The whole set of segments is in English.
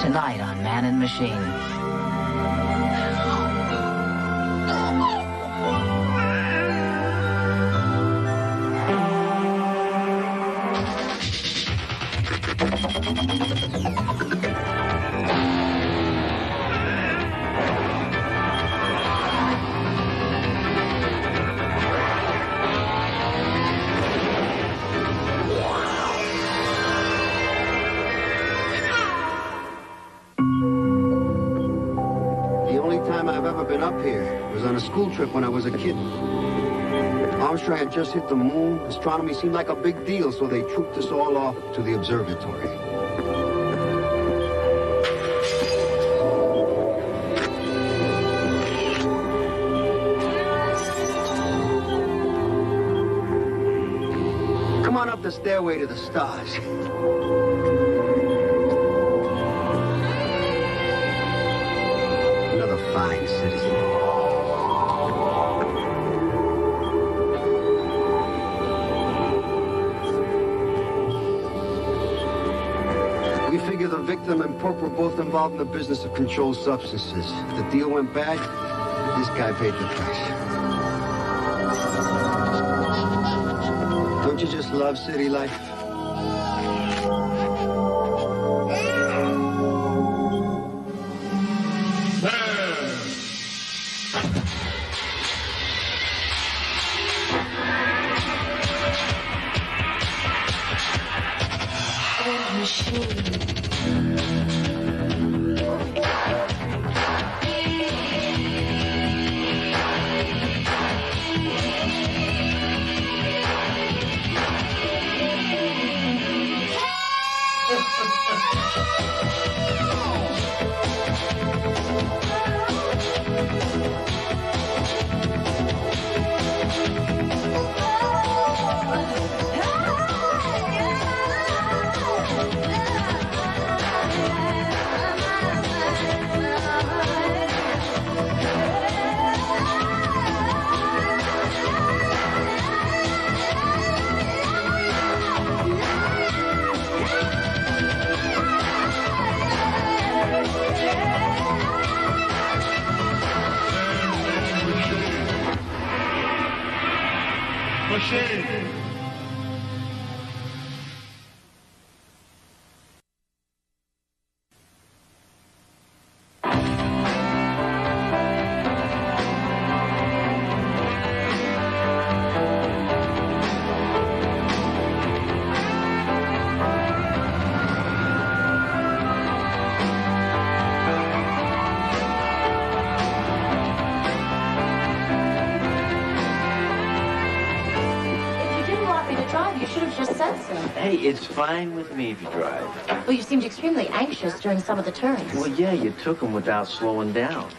Tonight on Man and Machine. School trip when I was a kid. Armstrong had just hit the moon. Astronomy seemed like a big deal, so they trooped us all off to the observatory. Come on up the stairway to the stars. Another fine citizen. The victim and Pope were both involved in the business of controlled substances. If the deal went bad, this guy paid the price. Don't you just love city life? Hey, it's fine with me if you drive. Well, you seemed extremely anxious during some of the turns. Well, yeah, you took them without slowing down.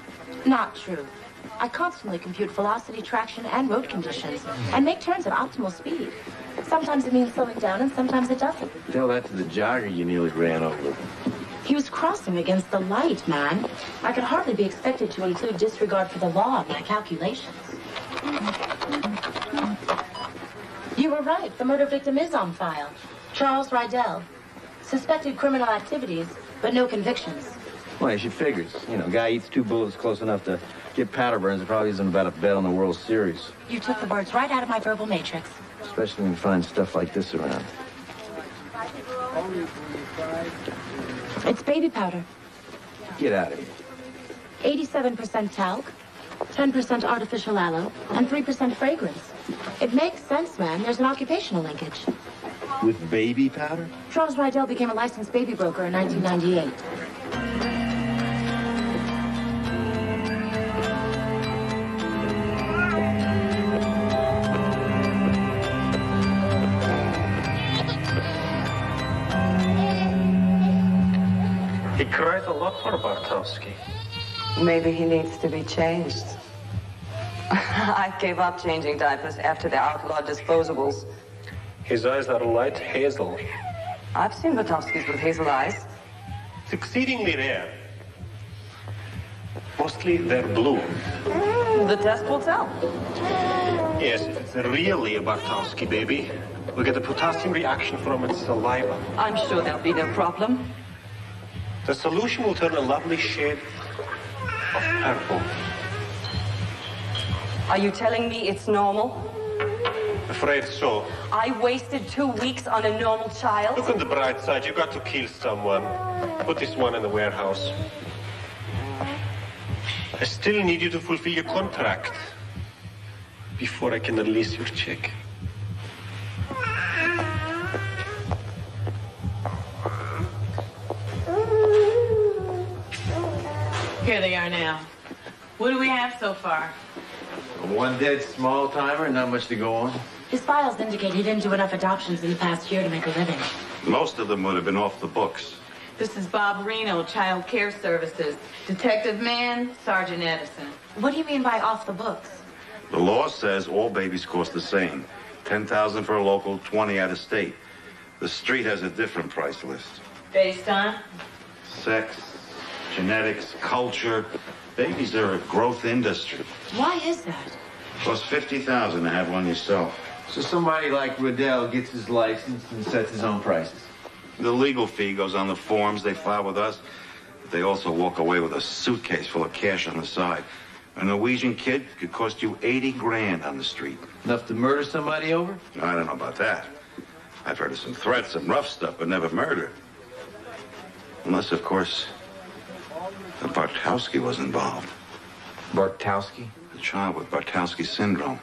Not true. I constantly compute velocity, traction, and road conditions, and make turns at optimal speed. Sometimes it means slowing down, and sometimes it doesn't. Tell that to the jogger you nearly ran over. He was crossing against the light, man. I could hardly be expected to include disregard for the law in my calculations. You were right. The murder victim is on file. Charles Rydell. Suspected criminal activities, but no convictions. Well, she figures. You know, guy eats 2 bullets close enough to get powder burns. It probably isn't about a bet on the World Series. You took the words right out of my verbal matrix. Especially when you find stuff like this around. It's baby powder. Get out of here. 87% talc, 10% artificial aloe, and 3% fragrance. It makes sense, man. There's an occupational linkage. With baby powder? Charles Rydell became a licensed baby broker in 1998. He cries a lot for Bartowski. Maybe he needs to be changed. I gave up changing diapers after the outlawed disposables. His eyes are light hazel. I've seen Bartowskis with hazel eyes. It's exceedingly rare. Mostly they're blue. The test will tell. Yes, if it's really a Bartowski baby, we'll get a potassium reaction from its saliva. I'm sure there'll be no problem. The solution will turn a lovely shade of purple. Are you telling me it's normal? Afraid so. I wasted 2 weeks on a normal child? Look on the bright side. You got to kill someone. Put this one in the warehouse. I still need you to fulfill your contract before I can release your check. Here they are now. What do we have so far? One dead small-timer, not much to go on. His files indicate he didn't do enough adoptions in the past year to make a living. Most of them would have been off the books. This is Bob Reno, Child Care Services. Detective Mann, Sergeant Edison. What do you mean by off the books? The law says all babies cost the same. 10,000 for a local, 20 out of state. The street has a different price list. Based on? Sex, genetics, culture. Babies are a growth industry. Why is that? Costs 50,000 to have one yourself. So somebody like Riddell gets his license and sets his own prices. The legal fee goes on the forms they file with us. But they also walk away with a suitcase full of cash on the side. A Norwegian kid could cost you 80 grand on the street. Enough to murder somebody over? I don't know about that. I've heard of some threats, some rough stuff, but never murder. Unless, of course, the Bartowski was involved. Bartowski? A child with Bartowski syndrome.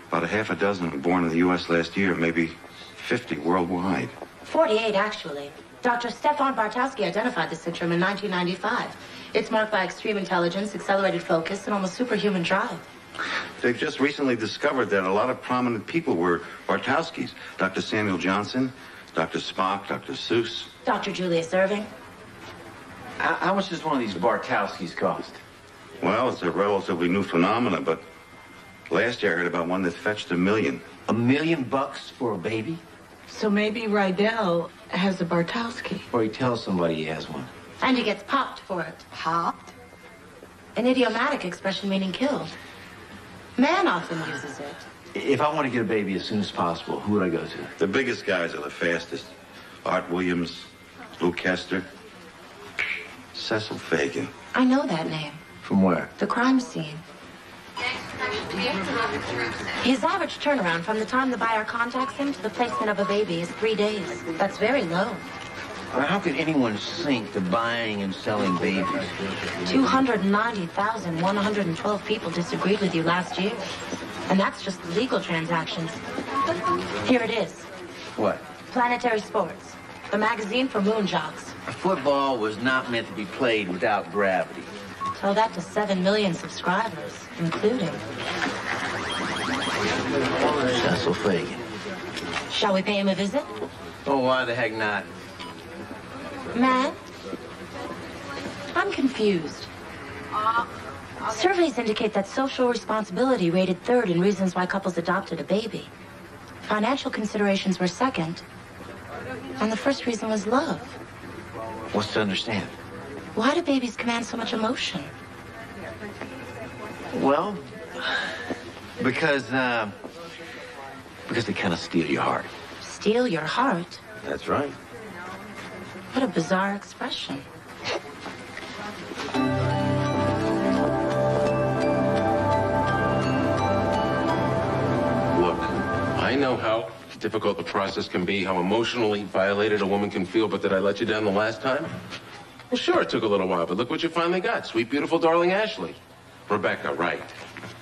About a half a dozen were born in the U.S. last year, maybe 50 worldwide. 48, actually. Dr. Stefan Bartowski identified the syndrome in 1995. It's marked by extreme intelligence, accelerated focus, and almost superhuman drive. They've just recently discovered that a lot of prominent people were Bartowskis. Dr. Samuel Johnson, Dr. Spock, Dr. Seuss. Dr. Julius Irving. How much does one of these Bartowskis cost? Well, it's a relatively new phenomenon, but last year I heard about one that fetched $1 million. $1 million for a baby? So maybe Rydell has a Bartowski. Or he tells somebody he has one. And he gets popped for it. Popped? An idiomatic expression meaning killed. Mann often uses it. If I want to get a baby as soon as possible, who would I go to? The biggest guys are the fastest. Art Williams, Lou Kester, Cecil Fagan. I know that name. From where? The crime scene. His average turnaround from the time the buyer contacts him to the placement of a baby is 3 days. That's very low. How could anyone sink to buying and selling babies? 290,112 people disagreed with you last year. And that's just the legal transactions. Here it is. What? Planetary Sports, the magazine for moon jocks. Football was not meant to be played without gravity. Tell that to 7 million subscribers, including Cecil Fagan. Shall we pay him a visit? Oh, why the heck not? Mann? I'm confused. Surveys indicate that social responsibility rated third in reasons why couples adopted a baby. Financial considerations were second. And the first reason was love. What's to understand? Why do babies command so much emotion? Well, because they kind of steal your heart. Steal your heart? That's right. What a bizarre expression. Look, I know how difficult the process can be, how emotionally violated a woman can feel, but did I let you down the last time? Well, sure, it took a little while, but look what you finally got. Sweet, beautiful, darling Ashley. Rebecca, right.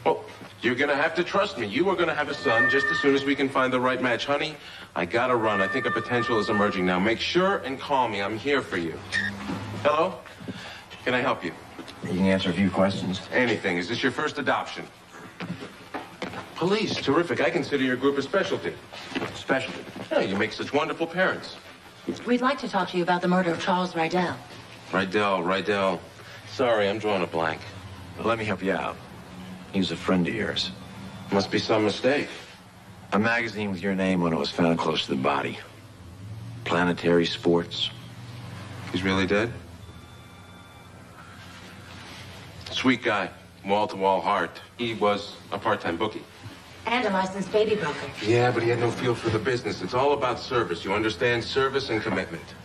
Well, you're going to have to trust me. You are going to have a son just as soon as we can find the right match. Honey, I got to run. I think a potential is emerging now. Make sure and call me. I'm here for you. Hello? Can I help you? You can answer a few questions. Anything. Is this your first adoption? Police, terrific. I consider your group a specialty. Specialty? Yeah, you make such wonderful parents. We'd like to talk to you about the murder of Charles Rydell. Rydell. Sorry, I'm drawing a blank. Well, let me help you out. He was a friend of yours. Must be some mistake. A magazine with your name on it was found close to the body. Planetary Sports. He's really dead? Sweet guy. Wall-to-wall heart. He was a part-time bookie. And a licensed baby broker. Yeah, but he had no feel for the business. It's all about service. You understand? Service and commitment.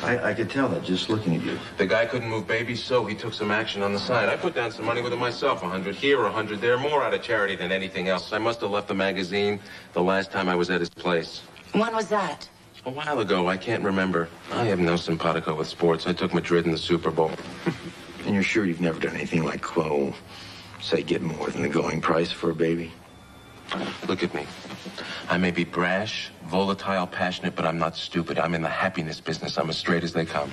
I could tell that just looking at you. The guy couldn't move babies, so he took some action on the side. I put down some money with it myself, 100 here, 100 there, more out of charity than anything else. I must have left the magazine the last time I was at his place. When was that? A while ago, I can't remember. I have no simpatico with sports. I took Madrid in the Super Bowl. And you're sure you've never done anything like, say, get more than the going price for a baby? Look at me. I may be brash, volatile, passionate, but I'm not stupid. I'm in the happiness business. I'm as straight as they come.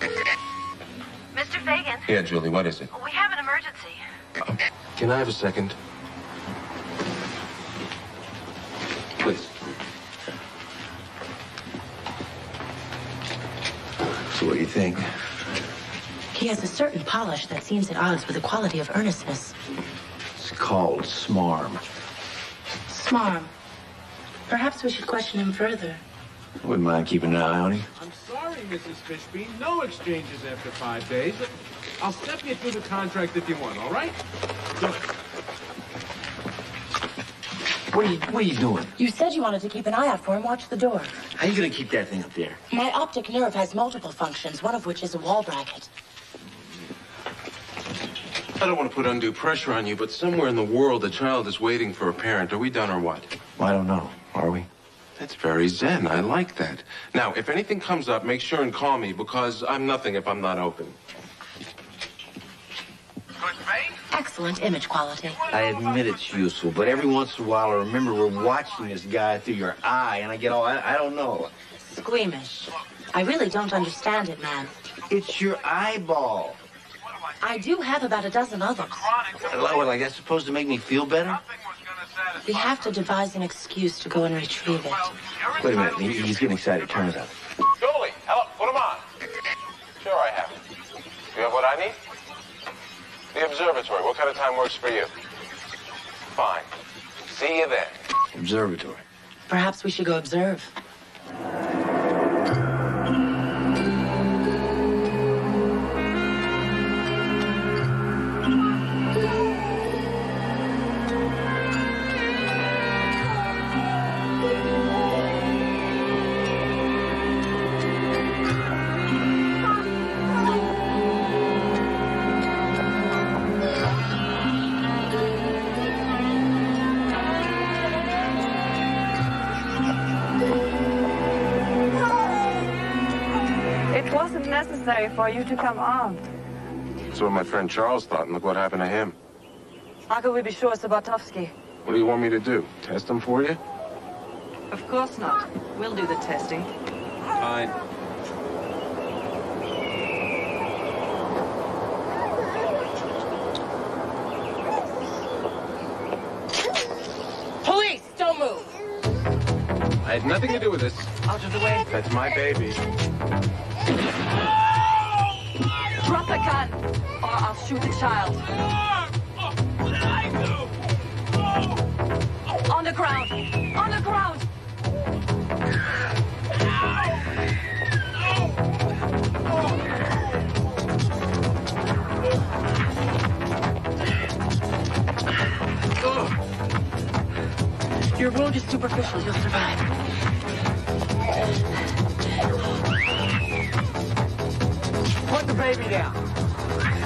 Mr. Fagan? Yeah, Julie, what is it? We have an emergency. Can I have a second? Please. So what do you think? He has a certain polish that seems at odds with the quality of earnestness. It's called smarm. Smarm. Perhaps we should question him further. Wouldn't mind keeping an eye on him. I'm sorry, Mrs. Fishbein. No exchanges after 5 days. I'll step you through the contract if you want, all right? Look. What are you doing? You said you wanted to keep an eye out for him. Watch the door. How are you going to keep that thing up there? My optic nerve has multiple functions, one of which is a wall bracket. I don't want to put undue pressure on you, but somewhere in the world, a child is waiting for a parent. Are we done or what? I don't know. Are we? That's very zen. I like that. Now, if anything comes up, make sure and call me, because I'm nothing if I'm not open. Excellent image quality. I admit it's useful, but every once in a while I remember we're watching this guy through your eye, and I get all, I don't know. Squeamish. I really don't understand it, man. It's your eyeball. I do have about a dozen others. Like that's supposed to make me feel better? We have to devise an excuse to go and retrieve it. Wait a minute, he's getting excited. Turn it up. Julie, hello, put him on. Sure, I have it. You have what I need? The observatory. What kind of time works for you? Fine. See you then. Observatory. Perhaps we should go observe. For you to come armed. That's what my friend Charles thought, and look what happened to him. How can we be sure it's Sabatovsky? What do you want me to do? Test him for you? Of course not. We'll do the testing. Fine. Police, don't move. I had nothing to do with this. Out of the way. That's my baby. Drop the gun, or I'll shoot the child. What did I do? On the ground! On the ground! Your wound is superficial. You'll survive. Put the baby down.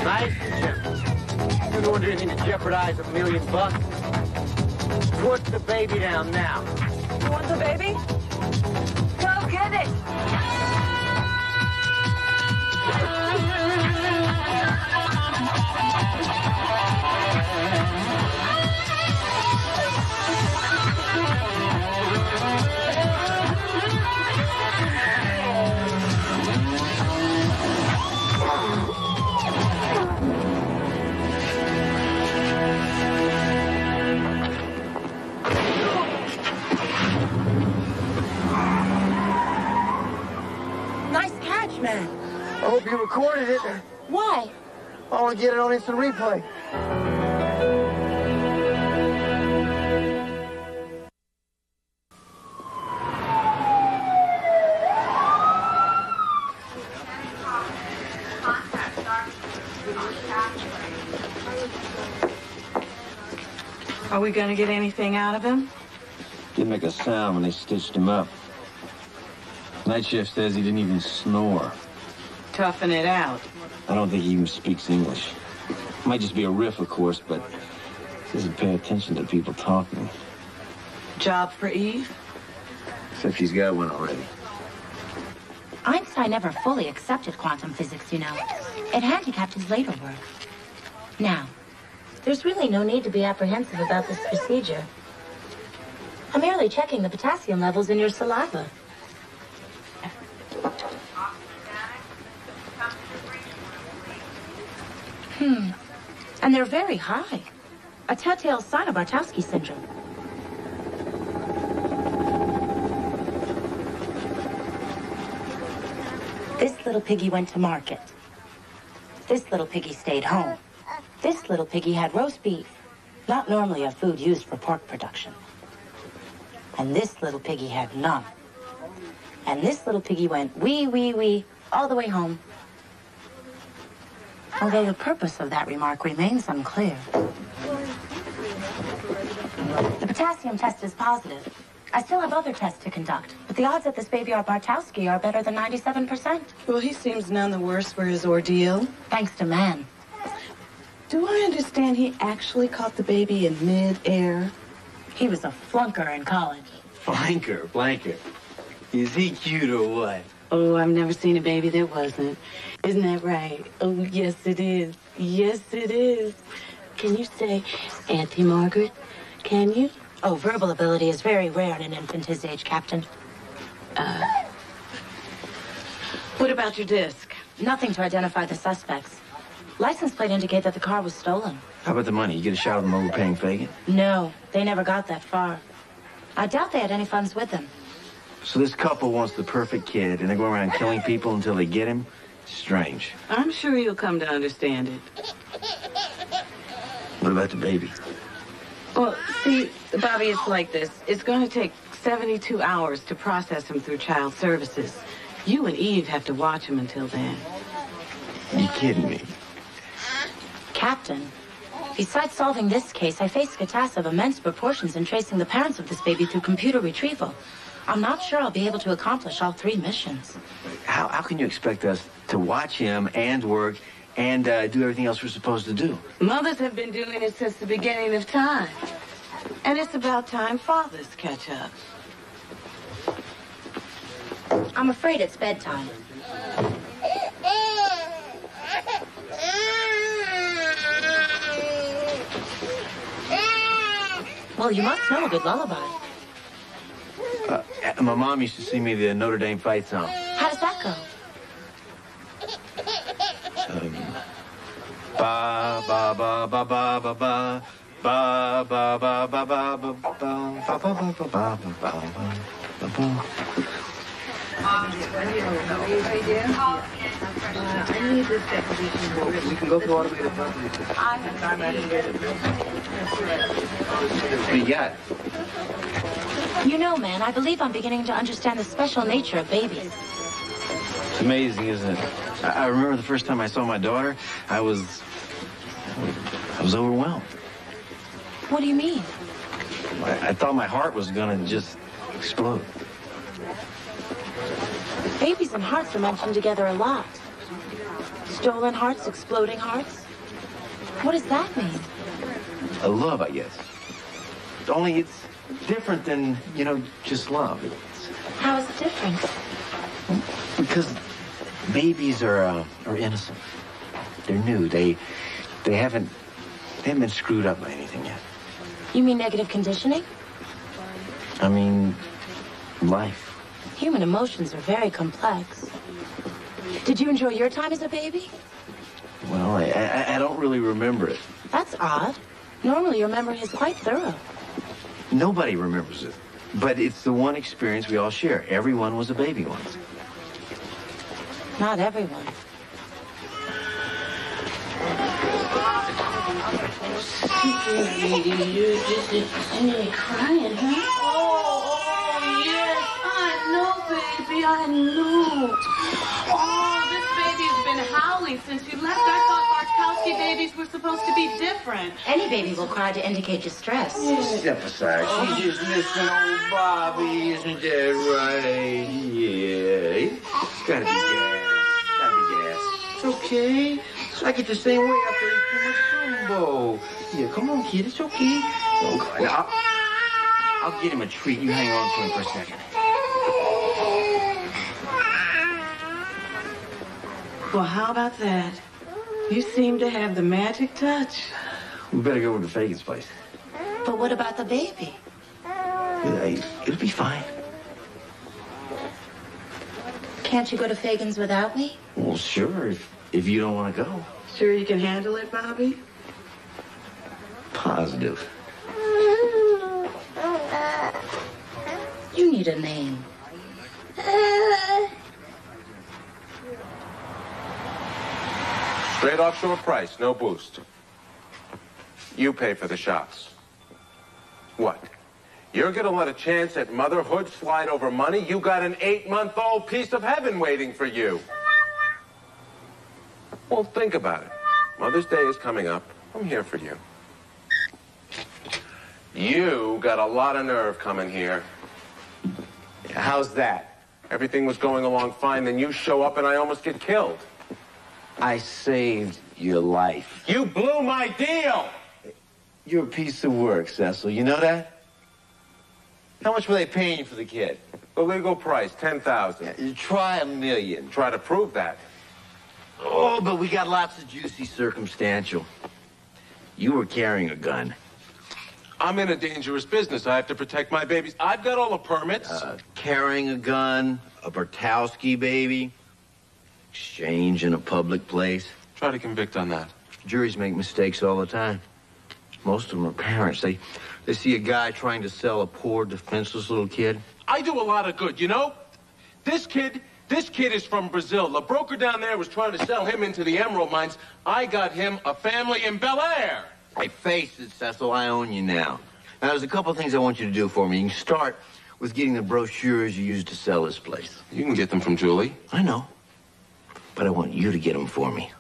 Nice and gentle. You don't want anything to jeopardize $1 million. Put the baby down now. You want the baby? Go get it! Man. I hope you recorded it. Why? I want to get it on instant replay. Are we going to get anything out of him? Didn't make a sound when they stitched him up. Night shift says he didn't even snore. Toughen it out. I don't think he even speaks English. Might just be a riff, of course, but he doesn't pay attention to people talking. Job for Eve? Except she's got one already. Einstein never fully accepted quantum physics, you know. It handicapped his later work. Now, there's really no need to be apprehensive about this procedure. I'm merely checking the potassium levels in your saliva. And they're very high. A telltale sign of Bartowski syndrome. This little piggy went to market. This little piggy stayed home. This little piggy had roast beef, not normally a food used for pork production. And this little piggy had none. And this little piggy went wee, wee, wee, all the way home. Although the purpose of that remark remains unclear. The potassium test is positive. I still have other tests to conduct, but the odds that this baby are Bartowski are better than 97%. Well, he seems none the worse for his ordeal. Thanks to Mann. Do I understand he actually caught the baby in mid-air? He was a flunker in college. Blanker. Is he cute or what? Oh, I've never seen a baby that wasn't. Isn't that right? Oh, yes, it is. Yes, it is. Can you say Auntie Margaret? Can you? Oh, verbal ability is very rare in an infant his age, Captain. What about your disc? Nothing to identify the suspects. License plate indicate that the car was stolen. How about the money? You get a shot of them overpaying Fagan? No, they never got that far. I doubt they had any funds with them. So this couple wants the perfect kid, and they go around killing people until they get him? Strange. I'm sure you'll come to understand it. What about the baby? Well, see, Bobby, it's like this. It's going to take 72 hours to process him through child services. You and Eve have to watch him until then. You kidding me? Captain, besides solving this case, I face a task of immense proportions in tracing the parents of this baby through computer retrieval. I'm not sure I'll be able to accomplish all 3 missions. How can you expect us to watch him and work and do everything else we're supposed to do? Mothers have been doing it since the beginning of time. And it's about time fathers catch up. I'm afraid it's bedtime. Well, you must know a good lullaby. My mom used to sing me the Notre Dame fight song. How does that go? Ba ba ba ba ba ba ba ba ba ba ba ba ba ba ba ba ba ba ba. We can go through all the way to the front. What do you got? You know, man, I believe I'm beginning to understand the special nature of babies. It's amazing, isn't it? I remember the first time I saw my daughter, I was overwhelmed. What do you mean? I thought my heart was gonna just explode. Babies and hearts are mentioned together a lot. Stolen hearts, exploding hearts. What does that mean? A love, I guess. Only it's different than, just love. How is it different? Because babies are innocent. They're new. They haven't been screwed up by anything yet. You mean negative conditioning? I mean, life. Human emotions are very complex. Did you enjoy your time as a baby? Well, I don't really remember it. That's odd. Normally your memory is quite thorough. Nobody remembers it. But it's the one experience we all share. Everyone was a baby once. Not everyone. You're just crying, huh? Oh, yes, I know, baby, I know. Oh, this baby's been howling since you left. I thought Bartowski babies were supposed supposed to be different. Any baby will cry to indicate distress. Step aside. She's just missing old Bobby, isn't that right? Yeah. It's gotta be gas. Gotta be gas. It's okay. I get the same way after I eat too much Jumbo. Yeah, come on, kid. It's okay. Okay. Now, I'll get him a treat. You hang on to him for a second. Well, how about that? You seem to have the magic touch. We better go over to Fagan's place. But what about the baby? It'll be fine. Can't you go to Fagan's without me? Well, sure, if you don't want to go. Sure you can handle it, Bobby? Positive. You need a name. Straight offshore price, no boost. You pay for the shots. What? You're gonna let a chance at motherhood slide over money? You got an 8-month-old piece of heaven waiting for you. Well, think about it. Mother's Day is coming up. I'm here for you. You got a lot of nerve coming here. How's that? Everything was going along fine, then you show up and I almost get killed. I saved your life. You blew my deal! You're a piece of work, Cecil. You know that? How much were they paying you for the kid? The legal price, $10,000. You try $1 million. Try to prove that. Oh, but we got lots of juicy circumstantial. You were carrying a gun. I'm in a dangerous business. I have to protect my babies. I've got all the permits. Carrying a gun, a Bertowski baby, exchange in a public place. Try to convict on that. Juries make mistakes all the time. Most of them are parents. They see a guy trying to sell a poor, defenseless little kid. I do a lot of good, you know? This kid is from Brazil. The broker down there was trying to sell him into the emerald mines. I got him a family in Bel Air. Hey, face it, Cecil, I own you now. Now, there's a couple of things I want you to do for me. You can start with getting the brochures you used to sell this place. You can get them from Julie. I know. But I want you to get them for me.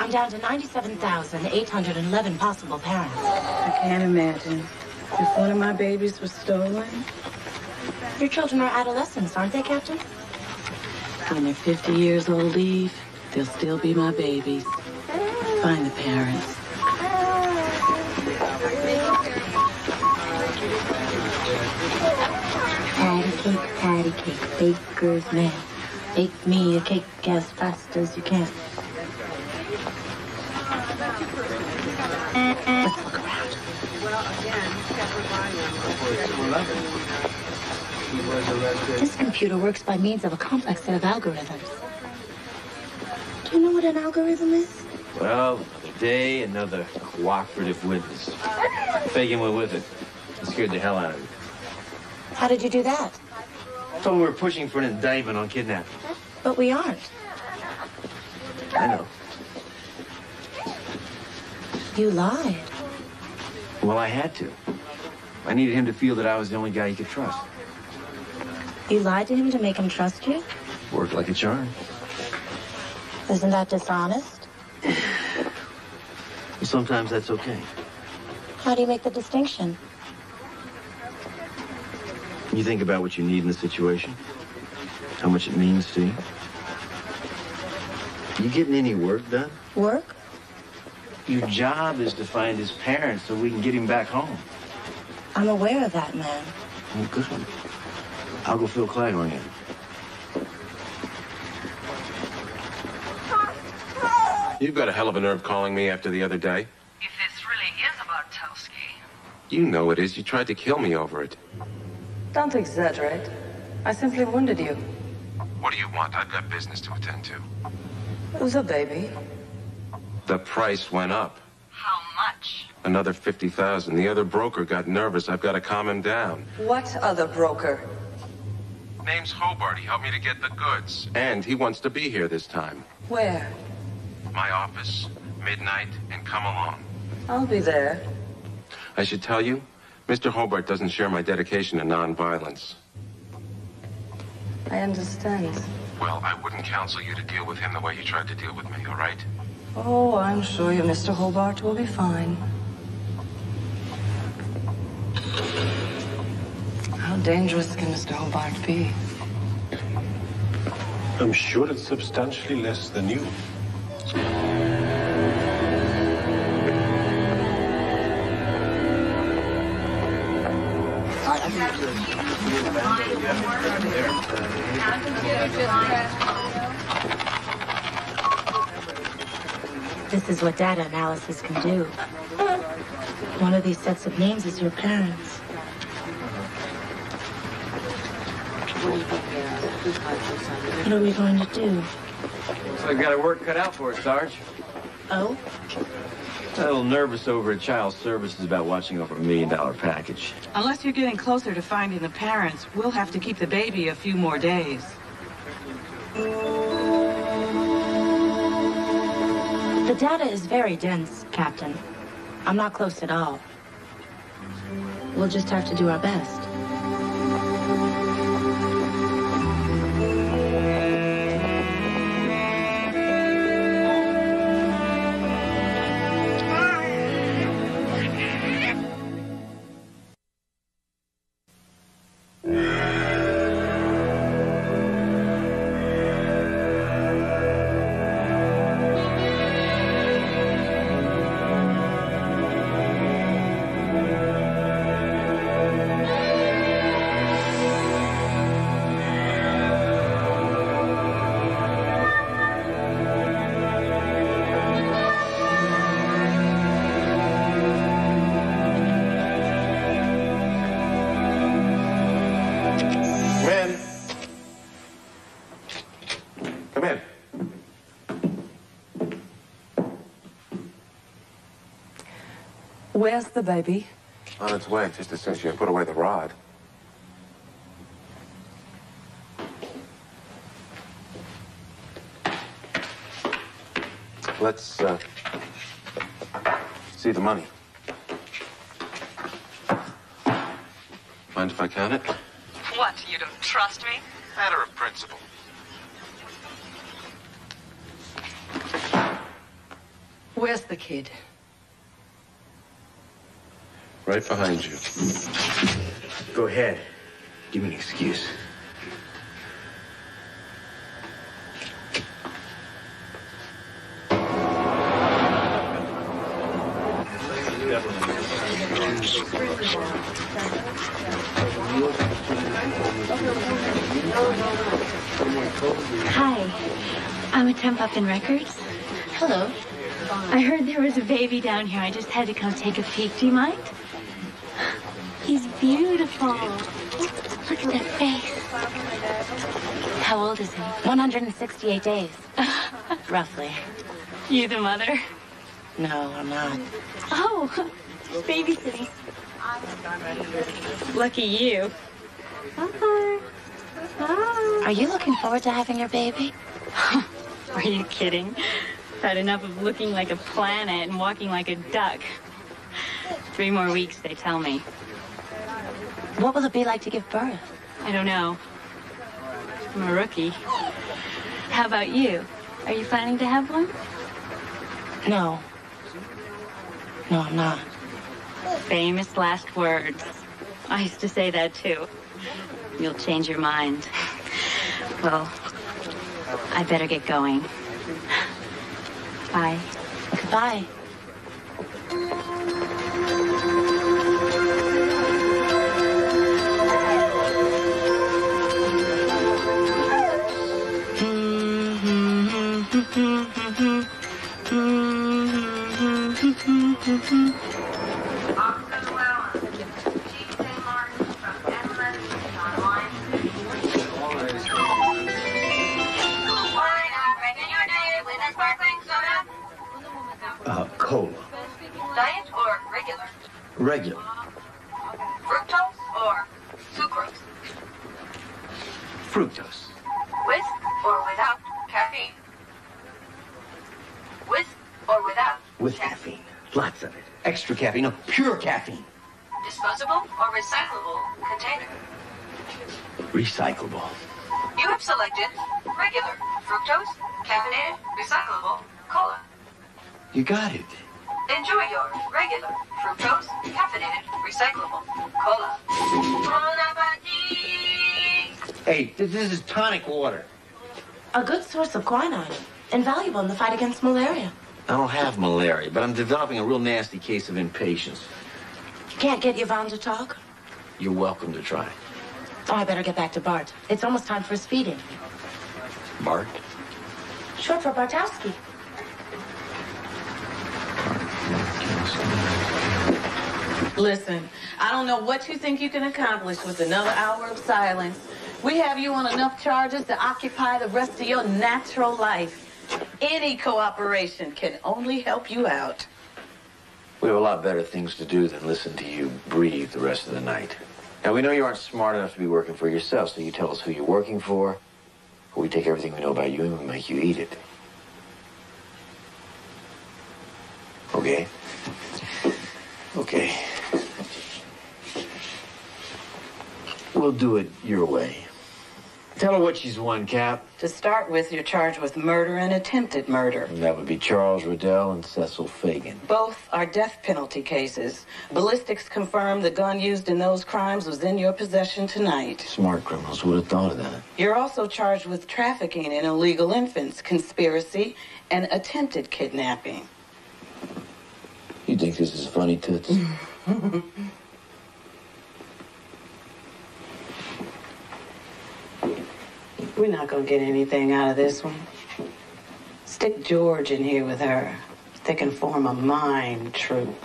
I'm down to 97,811 possible parents. I can't imagine. If one of my babies was stolen. Your children are adolescents, aren't they, Captain? When they're 50 years old, Eve, they'll still be my babies. Find the parents. Patty cake, baker's man. Bake me a cake as fast as you can. Let's look around. This computer works by means of a complex set of algorithms. Do you know what an algorithm is? Well, another day, another cooperative witness. Fagan went with it. It scared the hell out of me. How did you do that? Told me we were pushing for an indictment on kidnapping. But we aren't. I know. You lied. Well, I had to. I needed him to feel that I was the only guy he could trust. You lied to him to make him trust you? Worked like a charm. Isn't that dishonest? Well, sometimes that's okay. How do you make the distinction? You think about what you need in the situation, how much it means to you. You getting any work done? Work? Your job is to find his parents so we can get him back home. I'm aware of that, man. Well, good. I'll go fill Claghorn in. You've got a hell of a nerve calling me after the other day. If this really is about Telsky. You know it is. You tried to kill me over it. Don't exaggerate. I simply wounded you. What do you want? I've got business to attend to. Who's a baby? The price went up. How much? Another 50,000. The other broker got nervous. I've got to calm him down. What other broker? Name's Hobart. He helped me to get the goods. And he wants to be here this time. Where? My office, midnight, and come along. I'll be there. I should tell you, Mr. Hobart doesn't share my dedication to nonviolence. I understand. Well, I wouldn't counsel you to deal with him the way he tried to deal with me, all right? Oh, I'm sure you, Mr. Hobart, will be fine. How dangerous can Mr. Hobart be? I'm sure it's substantially less than you. This is what data analysis can do. One of these sets of names is your parents. What are we going to do? Looks like we got our work cut out for us, Sarge. Oh? A little nervous over at Child Services about watching over $1 million package. Unless you're getting closer to finding the parents, we'll have to keep the baby a few more days. The data is very dense, Captain. I'm not close at all. We'll just have to do our best. Where's the baby? On its way, just as soon as you put away the rod. Let's, see the money. Mind if I count it? What, you don't trust me? Matter of principle. Where's the kid? Right behind you. Go ahead. Give me an excuse. Hi, I'm a temp up in records. Hello. I heard there was a baby down here. I just had to come take a peek. Do you mind? He's beautiful. Look at that face. How old is he? 168 days. Roughly. You the mother? No, I'm not. Oh, babysitting. Lucky you. Hi. Are you looking forward to having your baby? Are you kidding? I've had enough of looking like a planet and walking like a duck. 3 more weeks, they tell me. What will it be like to give birth? I don't know. I'm a rookie. How about you? Are you planning to have one? No. No, I'm not. Famous last words. I used to say that too. You'll change your mind. Well, I better get going. Bye. Goodbye. Regular. Fructose or sucrose? Fructose. With or without caffeine? With or without With caffeine. Lots of it. Extra caffeine. No, pure caffeine. disposable or recyclable container? Recyclable. You have selected regular fructose, caffeinated, recyclable cola. You got it. Enjoy your regular fructose, caffeinated, recyclable cola. Bon appetit! Hey, this is tonic water. A good source of quinine, invaluable in the fight against malaria. I don't have malaria, but I'm developing a real nasty case of impatience. You can't get Yvonne to talk? You're welcome to try. Oh, I better get back to Bart. It's almost time for his feeding. Bart? Short for Bartowski. Listen, I don't know what you think you can accomplish with another hour of silence. We have you on enough charges to occupy the rest of your natural life. Any cooperation can only help you out. We have a lot better things to do than listen to you breathe the rest of the night. Now, we know you aren't smart enough to be working for yourself, so you tell us who you're working for, or we take everything we know about you and we make you eat it. Okay? Okay. We'll do it your way. Tell her what she's won, Cap. To start with, you're charged with murder and attempted murder. And that would be Charles Riddell and Cecil Fagan. Both are death penalty cases. Ballistics confirmed the gun used in those crimes was in your possession tonight. Smart criminals would have thought of that. You're also charged with trafficking in illegal infants, conspiracy, and attempted kidnapping. You think this is funny, Toots? We're not going to get anything out of this one. Stick George in here with her. They can form a mime troupe.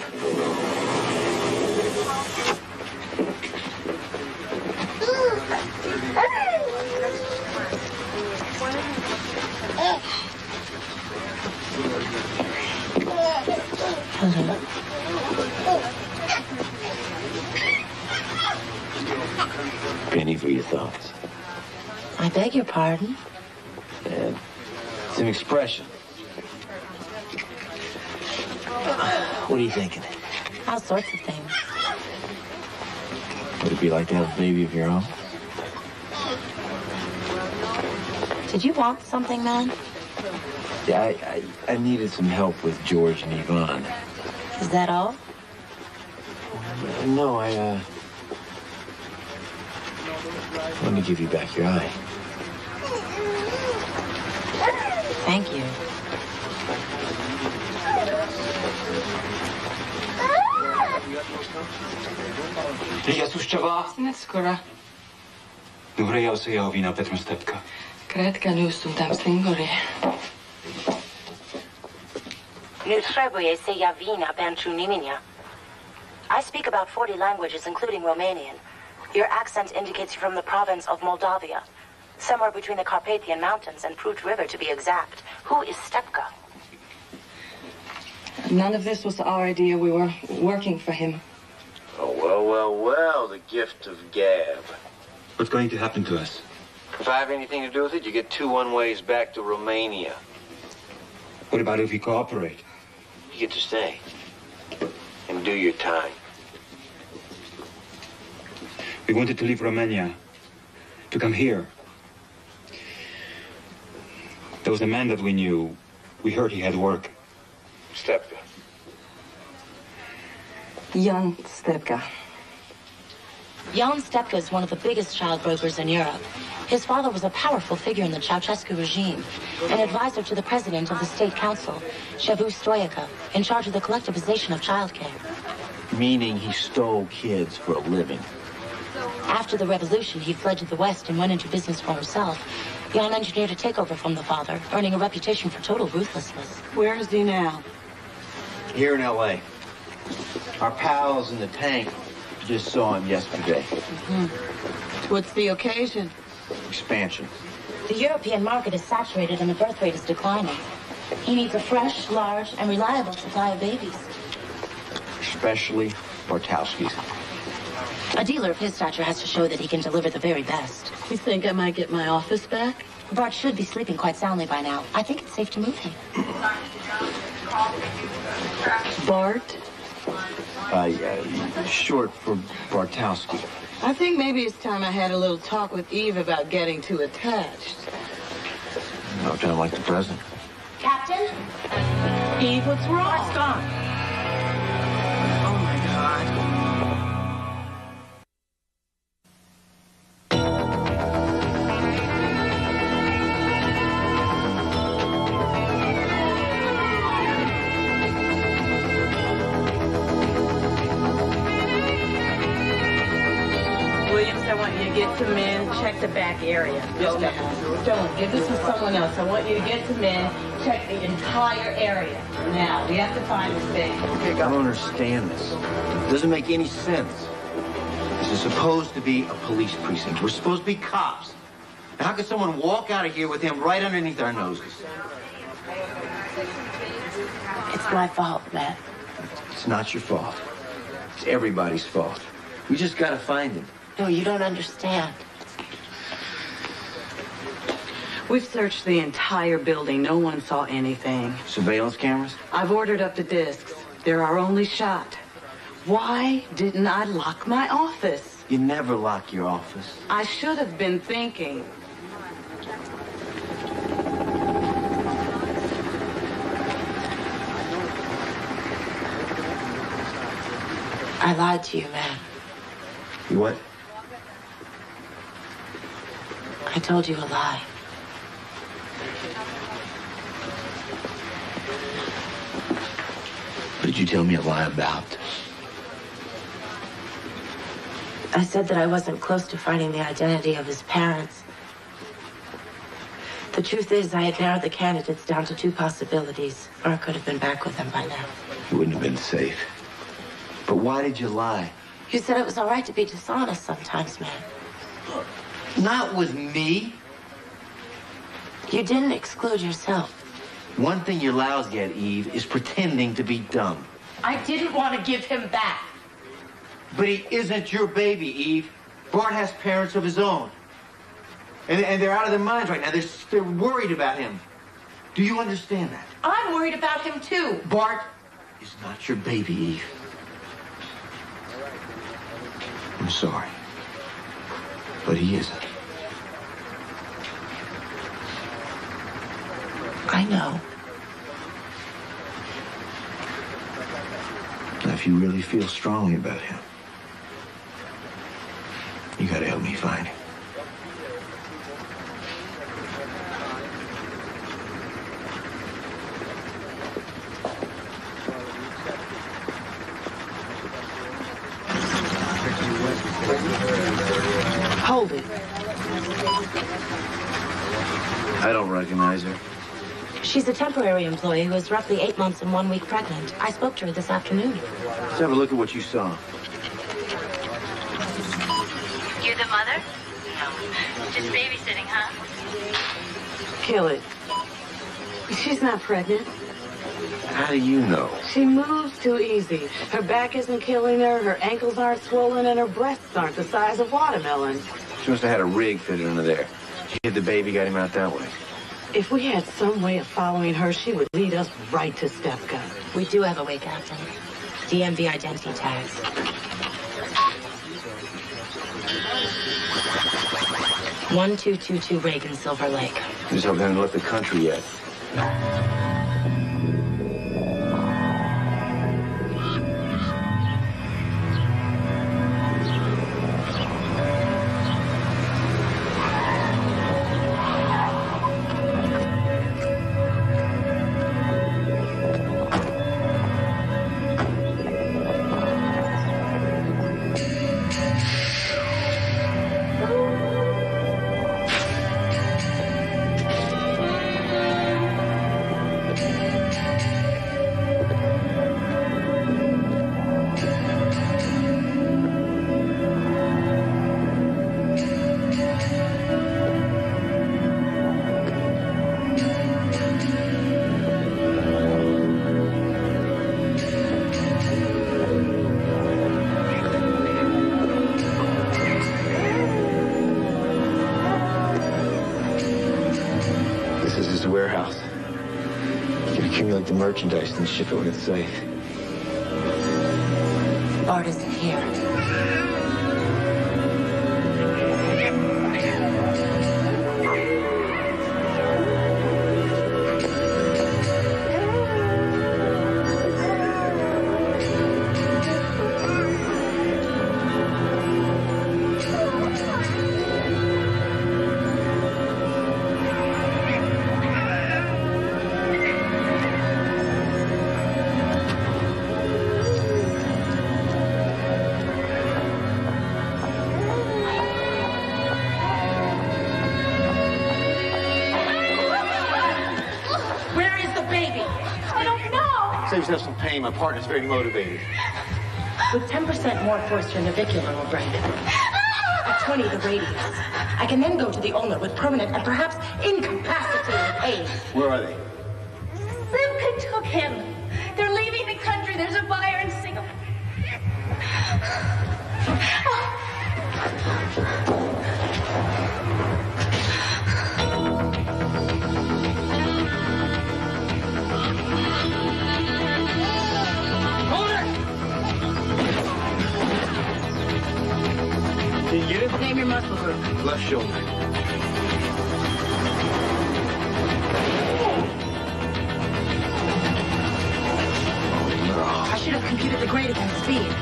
Penny for your thoughts. I beg your pardon? Yeah, it's an expression. What are you thinking? All sorts of things. Would it be like to have a baby of your own? Did you want something, man? Yeah, I needed some help with George and Yvonne. Is that all? No, let me give you back your eye. Thank you. Liga sušťová. Neskoro. Dobre, ja sa jeho vína Petru Stepka. Kredka ľustu tam slingori. Nu trebuie să ia vina pentru nimeni. I speak about 40 languages, including Romanian. Your accent indicates you're from the province of Moldavia, somewhere between the Carpathian Mountains and Prut River, to be exact. Who is Stepka? None of this was our idea. We were working for him. Oh, well, the gift of gab. What's going to happen to us? If I have anything to do with it, you get 2 one-ways back to Romania. What about if we cooperate? You get to stay and do your time. We wanted to leave Romania, to come here. There was a man that we knew. We heard he had work. Stepka. Jan Stepka. Jan Stepka is one of the biggest child brokers in Europe. His father was a powerful figure in the Ceausescu regime, an advisor to the president of the state council, Shavu Stoica, in charge of the collectivization of childcare. Meaning he stole kids for a living. After the revolution, he fled to the West and went into business for himself. Jan engineered a takeover from the father, earning a reputation for total ruthlessness. Where is he now? Here in L.A. Our pals in the tank just saw him yesterday. What's the occasion? Expansion. The European market is saturated and the birth rate is declining. He needs a fresh, large, and reliable supply of babies. Especially Bartowski's. A dealer of his stature has to show that he can deliver the very best. You think I might get my office back? Bart should be sleeping quite soundly by now. I think it's safe to move him. Bart? Short for Bartowski. I think maybe it's time I had a little talk with Eve about getting too attached. No, kind of like the present. Captain? Eve, what's wrong? Stop. Oh, my God. Williams, I want you to get to men, check the back area. Yes, ma'am. Don't. Give this to someone else. I want you to get to men, check the entire area. Now, we have to find this thing. Okay, I don't understand this. It doesn't make any sense. This is supposed to be a police precinct. We're supposed to be cops. Now, how could someone walk out of here with him right underneath our noses? It's my fault, Matt. It's not your fault. It's everybody's fault. We just gotta find him. No, you don't understand. We've searched the entire building. No one saw anything. Surveillance cameras? I've ordered up the discs. They're our only shot. Why didn't I lock my office? You never lock your office. I should have been thinking. I lied to you, man. You what? I told you a lie. What did you tell me a lie about? I said that I wasn't close to finding the identity of his parents. The truth is, I had narrowed the candidates down to two possibilities, or I could have been back with them by now. You wouldn't have been safe. But why did you lie? You said it was all right to be dishonest sometimes, man. Not with me. You didn't exclude yourself. One thing you're lousy at, Eve, is pretending to be dumb. I didn't want to give him back. But he isn't your baby, Eve. Bart has parents of his own. And they're out of their minds right now. They're worried about him. Do you understand that? I'm worried about him, too. Bart is not your baby, Eve. I'm sorry. But he isn't. I know. Now, if you really feel strongly about him, you gotta help me find him. Hold it. I don't recognize her. She's a temporary employee who is roughly 8 months and 1 week pregnant. I spoke to her this afternoon. Let's have a look at what you saw. You're the mother? No. Just babysitting, huh? Kill it. She's not pregnant. How do you know? She moves too easy. Her back isn't killing her, her ankles aren't swollen, and her breasts aren't the size of watermelons. She must have had a rig fitted under there. She hid the baby, got him out that way. If we had some way of following her, she would lead us right to Stepka. We do have a way, Captain. DMV identity tags. $1222 Reagan, Silver Lake. Just hope they haven't left the country yet. accumulate the merchandise and ship it when it's safe. Bart isn't here. Saves us some pain. My partner's very motivated. With 10% more force, your navicular will break. At 20, the radius. I can then go to the ulnar with permanent and perhaps incapacitating pain. Where are they? Simca took him. They're leaving the country. There's a buyer in Singapore. Did you get it? Name your muscle group. Left shoulder. I should have computed the grade against speed.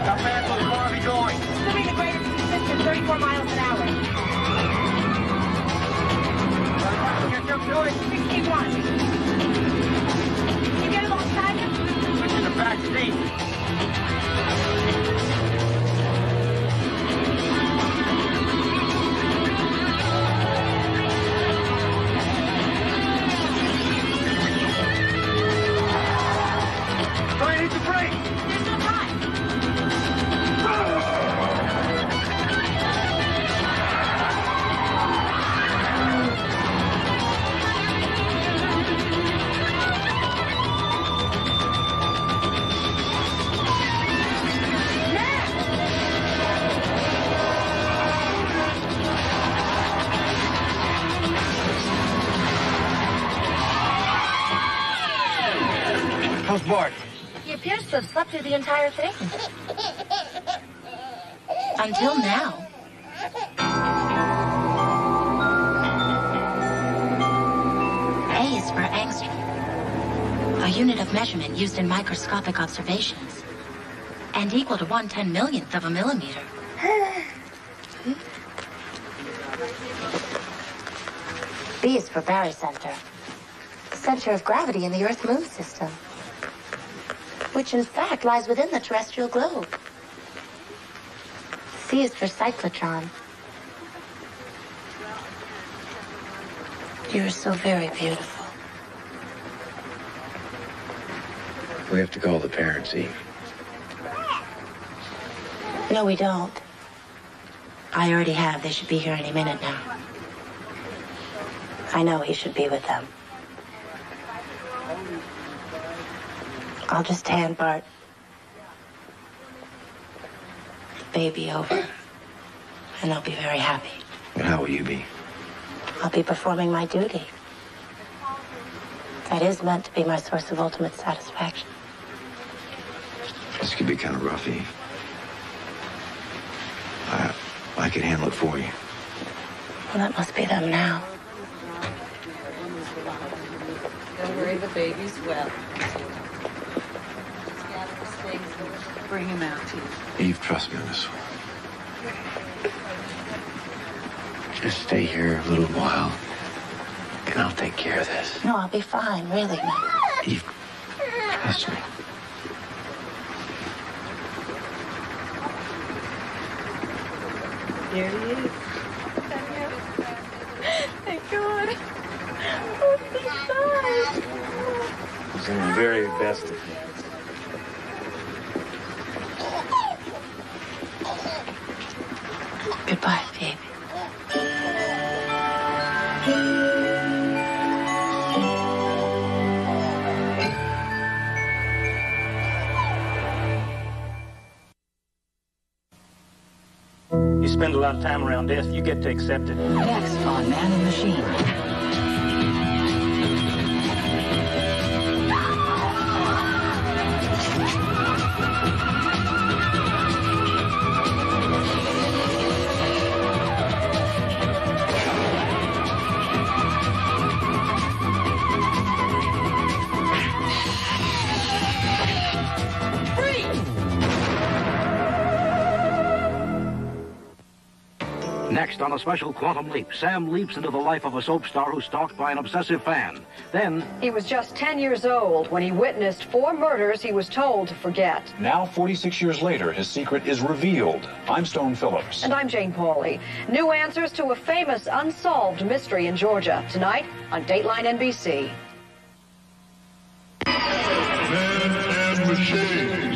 How fast will the car be going? Assuming the grade is consistent, 34 miles an hour. Get up to it. 61. You get alongside him? Switch to the back seat. Try and hit the brake. There's no time. How's Bart? He appears to have slept through the entire thing. Until now. A is for angstrom, a unit of measurement used in microscopic observations, and equal to 1/10,000,000th of a millimeter. B is for barycenter, the center of gravity in the Earth-Moon system, which in fact lies within the terrestrial globe. C is for cyclotron. You're so very beautiful. We have to call the parents, Eve. No, we don't. I already have. They should be here any minute now. I know he should be with them. I'll just hand Bart the baby over, and I'll be very happy. And how will you be? I'll be performing my duty. That is meant to be my source of ultimate satisfaction. This could be kind of rough, Eve. I could handle it for you. Well, that must be them now. Don't worry, the baby's well. Bring him out to you. Eve, trust me on this one. Just stay here a little while, and I'll take care of this. No, I'll be fine, really. Eve, trust me. There he is. Thank God. Oh, thank God. It's in the very best of hands. Goodbye, baby. lot of time around death, you get to accept it. Next on Man and Machine. Next, on a special quantum leap, Sam leaps into the life of a soap star who's stalked by an obsessive fan. Then... He was just 10 years old when he witnessed 4 murders he was told to forget. Now, 46 years later, his secret is revealed. I'm Stone Phillips. And I'm Jane Pauley. New answers to a famous unsolved mystery in Georgia. Tonight on Dateline NBC. Man and Machine.